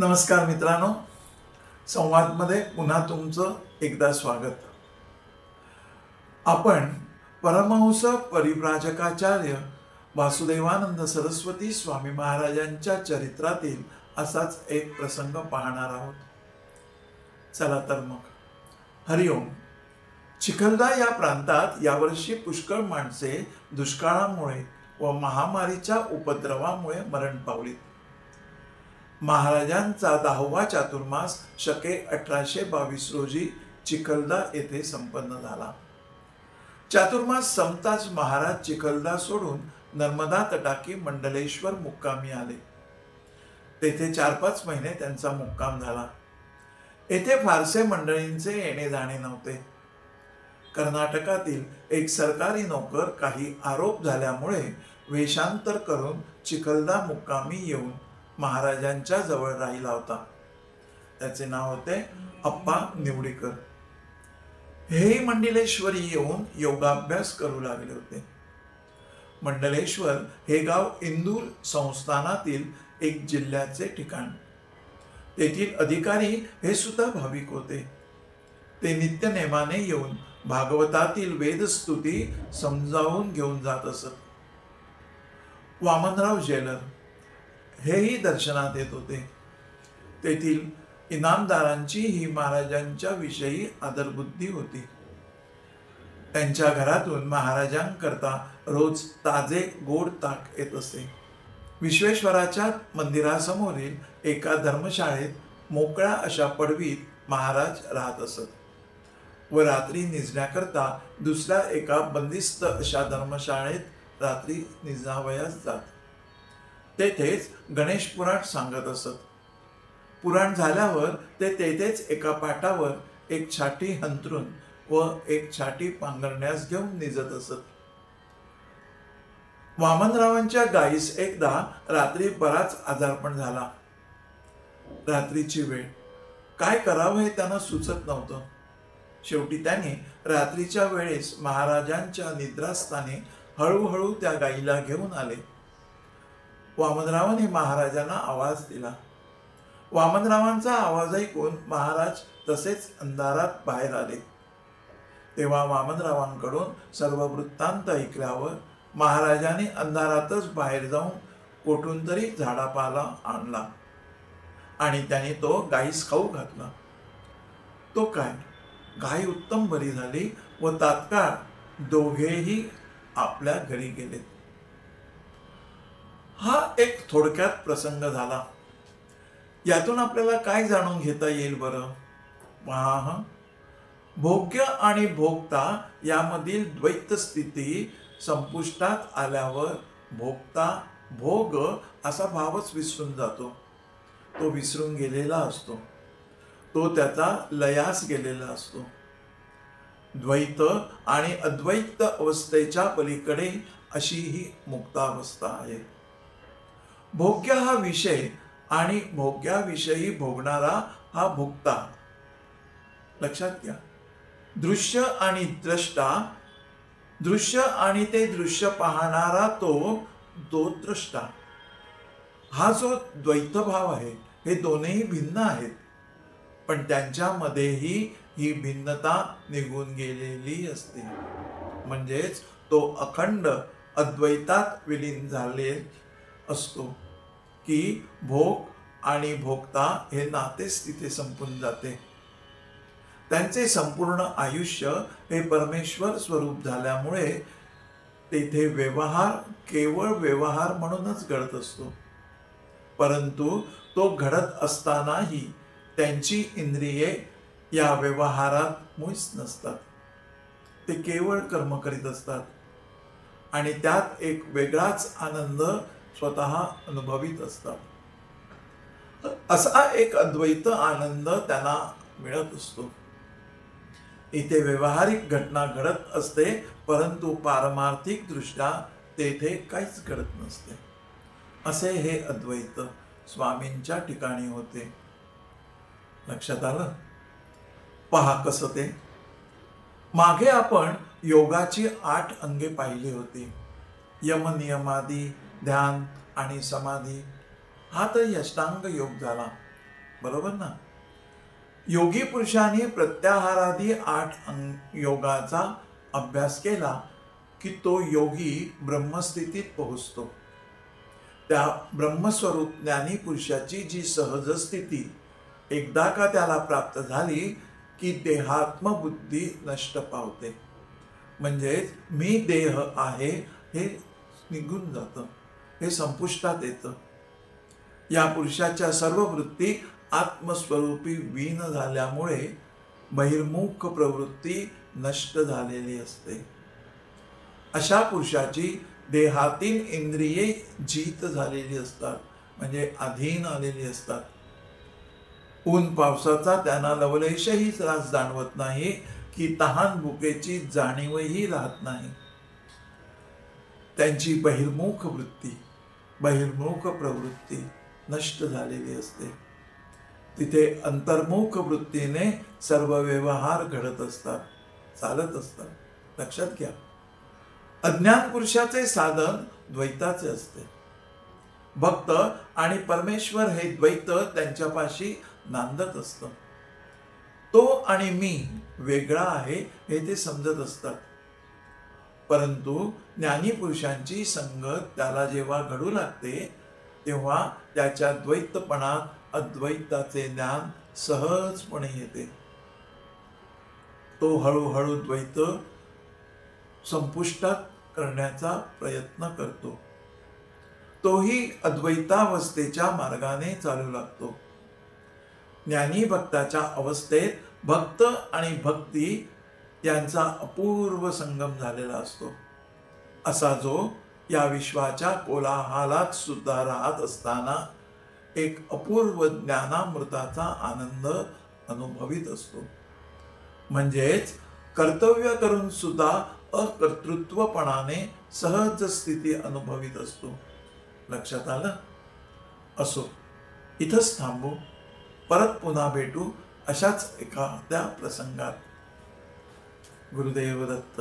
नमस्कार मित्रांनो, संवादमध्ये पुन्हा तुमचं एकदा स्वागत. आपण परमहंस परिव्राजकाचार्य वासुदेवानंद सरस्वती स्वामी महाराजांच्या चरित्रातील असाच एक प्रसंग पाहणार आहोत. चला तर मग. हरिओम. चिखलदा या प्रांतात यावर्षी पुष्कळ माणसे दुष्काळामुळे व महामारीच्या उपद्रवामुळे मरण पावलीत. महाराजांचा 10वा चातुर्मास शके 1822 रोजी चिखलदा येथे संपन्न झाला. चातुर्मास संपताच महाराज चिखलदा सोडून नर्मदा तटाकी मंडलेश्वर मुक्कामी आले. तेथे 4-5 महिने त्यांचा मुक्काम झाला. येथे फारसे मंडळींचे येणे जाणे नव्हते. कर्नाटकातील एक सरकारी नोकर काही आरोप झाल्यामुळे वेषांतर करून चिखलदा मुक्कामी येऊन महाराजांच्या जवळ राहिला होता. त्याचे नाव होते अप्पा निवडीकर. हेही मंडलेश्वरी येऊन योगाभ्यास करू लागले होते. मंडलेश्वर हे गाव इंदूर संस्थानातील एक जिल्ह्याचे ठिकाण. तेथील अधिकारी हे सुद्धा भाविक होते. ते नित्य नेमाने येऊन भागवतातील वेदस्तुती समजावून घेऊन जात असत. वामनराव जेलर हेही दर्शनात येत होते. तेथील इनामदारांची ही महाराजांच्या विषयी आदरबुद्धी होती. त्यांच्या घरातून महाराजांकरता रोज ताजे गोड ताक येत असे. विश्वेश्वराच्या मंदिरासमोरील एका धर्मशाळेत मोकळ्या अशा पडवीत महाराज राहत असत व रात्री निजण्याकरता दुसऱ्या एका बंदिस्त अशा धर्मशाळेत रात्री निजावयास जात. तेथेच गणेश पुराण सांगत असत. पुराण झाल्यावर ते तेथेच एका पाटावर एक छाटी हंतरून व एक छाटी पांघरण्यास घेऊन निजत असत. वामनरावांच्या गायीस एकदा रात्री बराच आजारपण झाला. रात्रीची वेळ, काय करावं हे त्यांना सुचत नव्हतं. शेवटी त्यांनी रात्रीच्या वेळेस महाराजांच्या निद्रास्थानी हळूहळू त्या गायीला घेऊन आले. वामनरावांनी महाराजांना आवाज दिला. वामनरावांचा आवाज ऐकून महाराज तसेच अंधारात बाहेर आले. तेव्हा वामनरावांकडून सर्व वृत्तांत ऐकल्यावर महाराजांनी अंधारातच बाहेर जाऊन कोठून तरी झाडापाला आणला आणि त्याने तो गायीस खाऊ घातला. तो काय, गाय उत्तम बरी झाली व तात्काळ दोघेही आपल्या घरी गेले. हा एक थोडक्यात प्रसंग झाला. यातून आपल्याला काय जाणून घेता येईल बरं? पहा, भोग्य आणि भोक्ता यामधील द्वैत स्थिती संपुष्टात आल्यावर भोक्ता भोग असा भावच विसरून जातो. तो विसरून गेलेला असतो. तो त्याचा लयास गेलेला असतो. द्वैत आणि अद्वैत अवस्थेच्या पलीकडे अशी ही मुक्तावस्था आहे. भोग्य हा विषय आणि भोग्याविषयी भोगणारा हा भोक्ता. लक्षात घ्या. दृश्य आणि द्रष्टा, दृश्य आणि ते दृश्य पाहणारा तो द्रष्टा. हा जो द्वैतभाव आहे हे दोन्ही भिन्न आहेत, पण त्यांच्यामध्येही ही भिन्नता निघून गेलेली असते. म्हणजेच तो अखंड अद्वैतात विलीन झाले असतो की भोग आणि भोक्ता हे नातेच तिथे संपून जाते. त्यांचे संपूर्ण आयुष्य हे परमेश्वर स्वरूप झाल्यामुळे तेथे व्यवहार केवळ व्यवहार म्हणूनच घडत असतो. परंतु तो घडत असतानाही त्यांची इंद्रिये या व्यवहारात मुळीच नसतात. ते केवळ कर्म करीत असतात आणि त्यात एक वेगळाच आनंद स्वतः अनुभवित असतात. असा एक अद्वैत आनंद त्यांना मिळत असतो. इथे व्यवहारिक घटना घडत असते, परंतु पारमार्थिक दृष्ट्या तेथे काहीच घडत नसते. असे हे अद्वैत स्वामींच्या ठिकाणी होते. लक्षात आलं? पहा कसं ते. मागे आपण योगाची 8 अंगे पाहिली होती. यम नियमादी, ध्यान आणि समाधी. हा तर अष्टांग योग झाला. बरोबर ना? योगी पुरुषाने प्रत्याहारादी 8 योगाचा अभ्यास केला की तो योगी ब्रह्मस्थितीत पोहोचतो. त्या ब्रह्मस्वरूप ज्ञानी पुरुषाची जी सहज स्थिती एकदा का त्याला प्राप्त झाली की देहात्मबुद्धी नष्ट पावते. म्हणजेच मी देह आहे हे निघून जातं, हे संपुष्टात येतं. या पुरुषाच्या सर्व वृत्ती आत्मस्वरूपी वीण झाल्यामुळे बहिर्मुख प्रवृत्ती नष्ट झालेली असते. अशा पुरुषाची देहातील इंद्रिये जीत झालेली असतात, म्हणजे अधीन आलेली असतात. ऊन पावसाचा त्यांना लवलेशही त्रास जाणवत नाही की तहान भुकेची जाणीवही राहत नाही. त्यांची बहिर्मुख वृत्ती, बहिर्मुख प्रवृत्ती नष्ट झालेली असते. तिथे अंतर्मुख वृत्तीने सर्व व्यवहार घडत असतात, चालत असतात. लक्षात घ्या, अज्ञान पुरुषाचे साधन द्वैताचे असते. भक्त आणि परमेश्वर हे द्वैत त्यांच्यापाशी नांदत असतं. तो आणि मी वेगळा आहे हे ते समजत असतात. परंतु ज्ञानी पुरुषांची संगत त्याला जेव्हा घडू लागते तेव्हा त्याच्या द्वैतपणात अद्वैताचे ज्ञान सहजपणे येते. तो हळूहळू द्वैत संपुष्टात करण्याचा प्रयत्न करतो. तोही अद्वैतावस्थेच्या मार्गाने चालू लागतो. ज्ञानी भक्ताच्या अवस्थेत भक्त आणि भक्ती यांचा अपूर्व संगम झालेला असतो. असा जो या विश्वाच्या कोलाहलात सुद्धा राहत असताना एक अपूर्व ज्ञानामृताचा आनंद अनुभवित असतो. म्हणजेच कर्तव्य करून सुद्धा अकर्तृत्वपणाने सहज स्थिती अनुभवित असतो. लक्षात आलं? असो, इथंच थांबू. परत पुन्हा भेटू अशाच एखाद्या प्रसंगात. गुरुदेव दत्त.